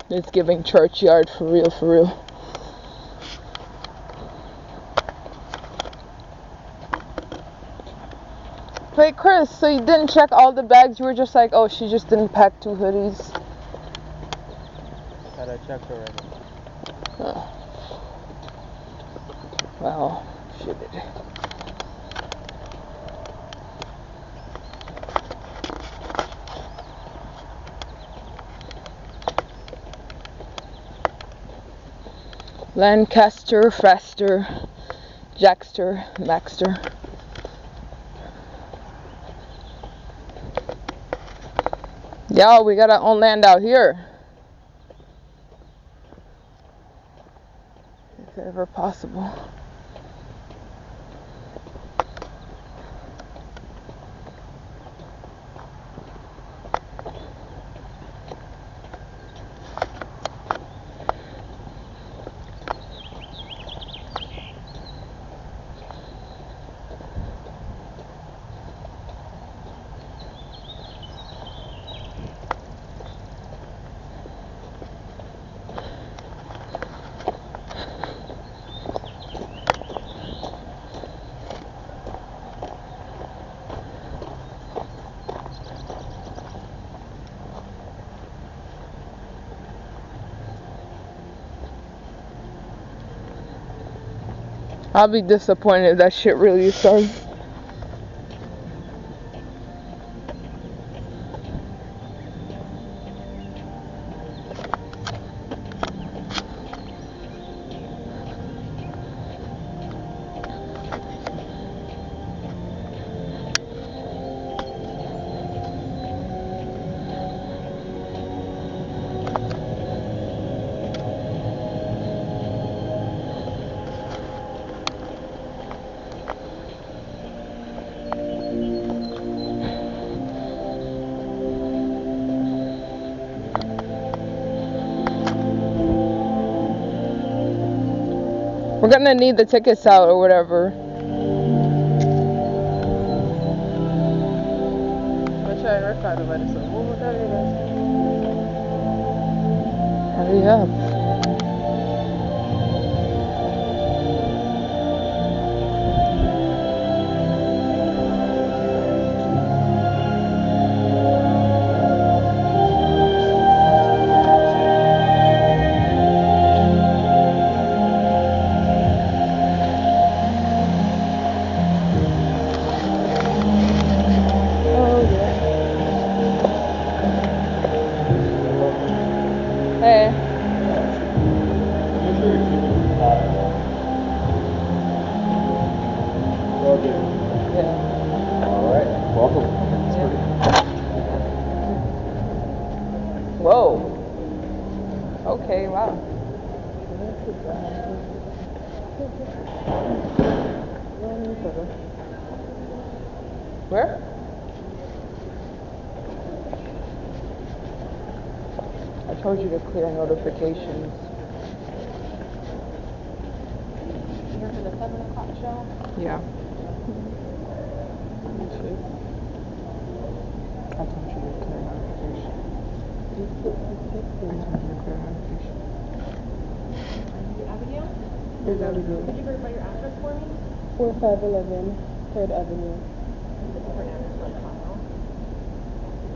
It's giving churchyard for real, for real. Wait, Chris, so you didn't check all the bags? You were just like, oh, she just didn't pack 2 hoodies. I thought I checked already. Oh. Well, shit. Lancaster, Faster, Jackster, Maxter. Yeah, we got our own land out here. If ever possible. I'll be disappointed if that shit really starts. We're gonna need the tickets out or whatever. Hurry up. Hey. Yeah. Alright, welcome. Whoa. Okay, wow. Where? I told you to clear notifications. Here for the 7 o'clock show? Yeah. I told you to clear notifications. I told you to clear notifications. Abigail? Here's Abigail. Could you verify your address for me? 4511 3rd Avenue. The different address for the hospital.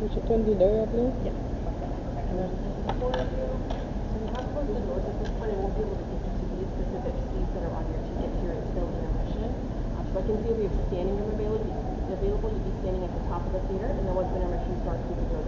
Which one did I apply? Yes. And there's the 4 of you. So we have closed the doors at this point. I won't be able to get you to these specific seats that are on your ticket here at still intermission. So I can see we have standing room available. You'd be standing at the top of the theater, and then once intermission starts, we can go